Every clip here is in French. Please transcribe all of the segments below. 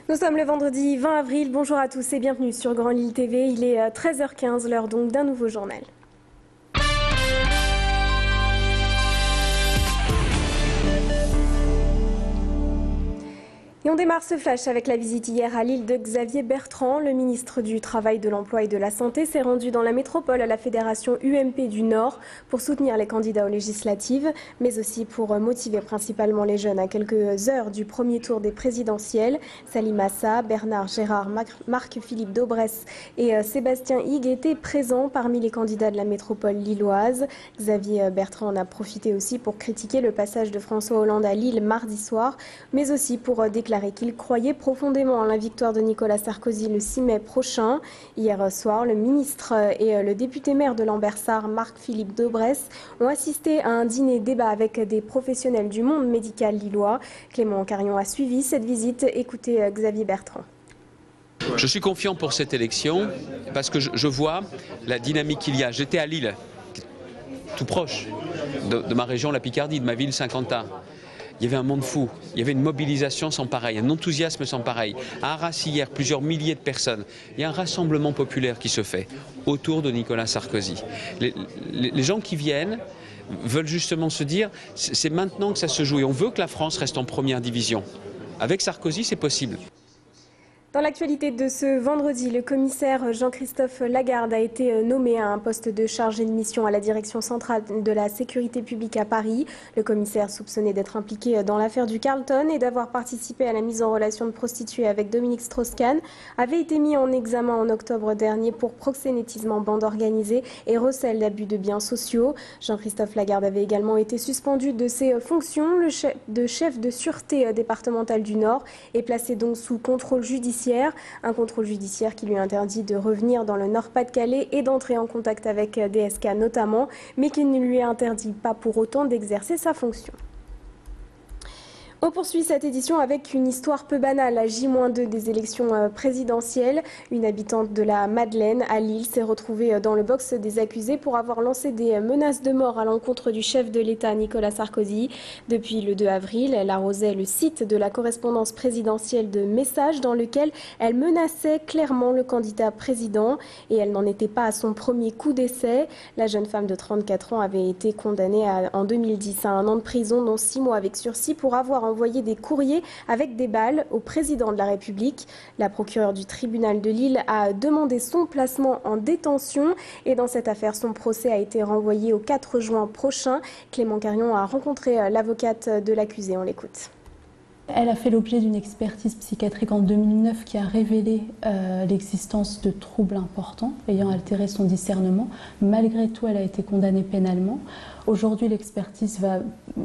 Nous sommes le vendredi 20 avril. Bonjour à tous et bienvenue sur Grand Lille TV. Il est 13h15, l'heure donc d'un nouveau journal. Et on démarre ce flash avec la visite hier à Lille de Xavier Bertrand. Le ministre du Travail, de l'Emploi et de la Santé s'est rendu dans la métropole à la fédération UMP du Nord pour soutenir les candidats aux législatives, mais aussi pour motiver principalement les jeunes à quelques heures du premier tour des présidentielles. Salim Massa, Bernard Gérard, Marc-Philippe Daubresse et Sébastien Higues étaient présents parmi les candidats de la métropole lilloise. Xavier Bertrand en a profité aussi pour critiquer le passage de François Hollande à Lille mardi soir, mais aussi pour déclarer qu'il croyait profondément en la victoire de Nicolas Sarkozy le 6 mai prochain. Hier soir, le ministre et le député maire de Lambersart, Marc-Philippe Daubresse, ont assisté à un dîner-débat avec des professionnels du monde médical lillois. Clément Carion a suivi cette visite. Écoutez Xavier Bertrand. Je suis confiant pour cette élection parce que je vois la dynamique qu'il y a. J'étais à Lille, tout proche de ma région, la Picardie, de ma ville Saint-Quentin. Il y avait un monde fou, il y avait une mobilisation sans pareil, un enthousiasme sans pareil. À Arras hier, plusieurs milliers de personnes. Il y a un rassemblement populaire qui se fait autour de Nicolas Sarkozy. Les gens qui viennent veulent justement se dire, c'est maintenant que ça se joue et on veut que la France reste en première division. Avec Sarkozy, c'est possible. Dans l'actualité de ce vendredi, le commissaire Jean-Christophe Lagarde a été nommé à un poste de chargé de mission à la direction centrale de la sécurité publique à Paris. Le commissaire, soupçonné d'être impliqué dans l'affaire du Carlton et d'avoir participé à la mise en relation de prostituées avec Dominique Strauss-Kahn, avait été mis en examen en octobre dernier pour proxénétisme en bande organisée et recel d'abus de biens sociaux. Jean-Christophe Lagarde avait également été suspendu de ses fonctions. Le chef de sûreté départementale du Nord est placé donc sous contrôle judiciaire. Un contrôle judiciaire qui lui interdit de revenir dans le Nord-Pas-de-Calais et d'entrer en contact avec DSK notamment, mais qui ne lui interdit pas pour autant d'exercer sa fonction. On poursuit cette édition avec une histoire peu banale. À J-2 des élections présidentielles, une habitante de la Madeleine à Lille s'est retrouvée dans le box des accusés pour avoir lancé des menaces de mort à l'encontre du chef de l'État Nicolas Sarkozy. Depuis le 2 avril, elle arrosait le site de la correspondance présidentielle de messages dans lequel elle menaçait clairement le candidat président. Et elle n'en était pas à son premier coup d'essai. La jeune femme de 34 ans avait été condamnée en 2010 à 1 an de prison, dont 6 mois avec sursis pour avoir envoyé des courriers avec des balles au président de la République. La procureure du tribunal de Lille a demandé son placement en détention et dans cette affaire, son procès a été renvoyé au 4 juin prochain. Clément Carion a rencontré l'avocate de l'accusé. On l'écoute. Elle a fait l'objet d'une expertise psychiatrique en 2009 qui a révélé l'existence de troubles importants ayant altéré son discernement. Malgré tout, elle a été condamnée pénalement. Aujourd'hui, l'expertise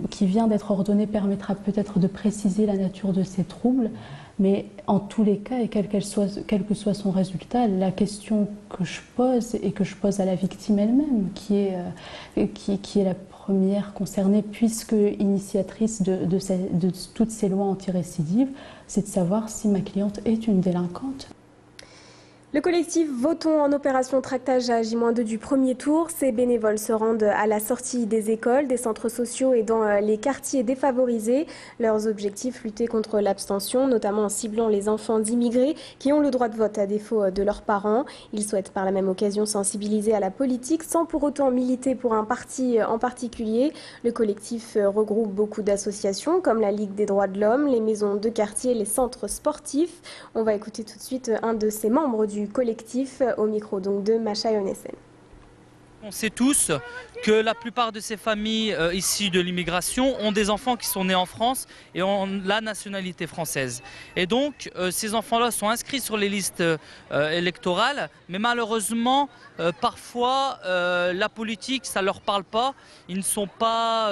qui vient d'être ordonnée permettra peut-être de préciser la nature de ces troubles. Mais en tous les cas, et quel que soit son résultat, la question que je pose et que je pose à la victime elle-même, qui est la première concernée, puisque initiatrice de toutes ces lois anti-récidives, c'est de savoir si ma cliente est une délinquante. Le collectif Votons en opération tractage à J-2 du premier tour. Ces bénévoles se rendent à la sortie des écoles, des centres sociaux et dans les quartiers défavorisés. Leurs objectifs, lutter contre l'abstention, notamment en ciblant les enfants d'immigrés qui ont le droit de vote à défaut de leurs parents. Ils souhaitent par la même occasion sensibiliser à la politique sans pour autant militer pour un parti en particulier. Le collectif regroupe beaucoup d'associations comme la Ligue des droits de l'homme, les maisons de quartier, les centres sportifs. On va écouter tout de suite un de ces membres du collectif au micro donc de Macha Yonessen. On sait tous que la plupart de ces familles issues de l'immigration ont des enfants qui sont nés en France et ont la nationalité française. Et donc ces enfants-là sont inscrits sur les listes électorales, mais malheureusement parfois la politique ça leur parle pas. Ils ne sont pas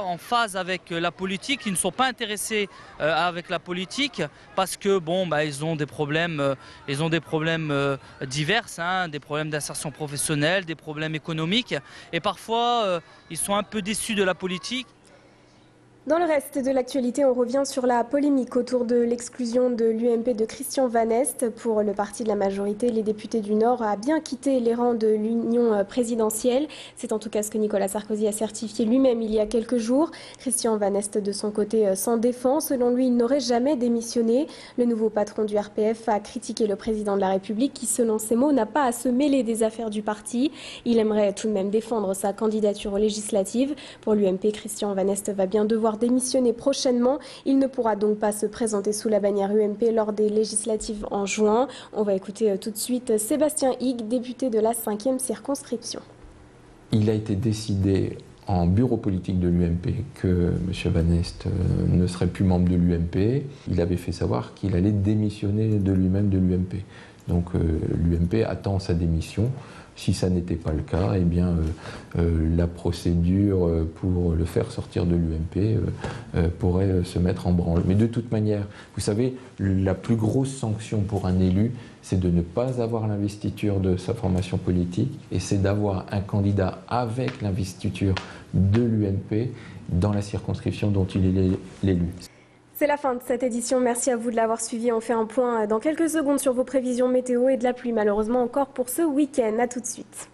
en phase avec la politique, ils ne sont pas intéressés avec la politique parce que ils ont des problèmes, divers, des problèmes d'insertion professionnelle, des problèmes économiques et parfois ils sont un peu déçus de la politique. Dans le reste de l'actualité, on revient sur la polémique autour de l'exclusion de l'UMP de Christian Van Est. Pour le parti de la majorité, les députés du Nord a bien quitté les rangs de l'Union présidentielle. C'est en tout cas ce que Nicolas Sarkozy a certifié lui-même il y a quelques jours. Christian Van Est, de son côté, s'en défend. Selon lui, il n'aurait jamais démissionné. Le nouveau patron du RPF a critiqué le président de la République qui, selon ses mots, n'a pas à se mêler des affaires du parti. Il aimerait tout de même défendre sa candidature aux législatives. Pour l'UMP, Christian Van Est va bien devoir démissionner prochainement. Il ne pourra donc pas se présenter sous la bannière UMP lors des législatives en juin. On va écouter tout de suite Sébastien Higues, député de la 5e circonscription. Il a été décidé en bureau politique de l'UMP que M. Van Est ne serait plus membre de l'UMP. Il avait fait savoir qu'il allait démissionner de lui-même de l'UMP. Donc l'UMP attend sa démission. Si ça n'était pas le cas, eh bien, la procédure pour le faire sortir de l'UMP pourrait se mettre en branle. Mais de toute manière, vous savez, la plus grosse sanction pour un élu, c'est de ne pas avoir l'investiture de sa formation politique et c'est d'avoir un candidat avec l'investiture de l'UMP dans la circonscription dont il est l'élu. C'est la fin de cette édition. Merci à vous de l'avoir suivi. On fait un point dans quelques secondes sur vos prévisions météo et de la pluie, malheureusement encore pour ce week-end. À tout de suite.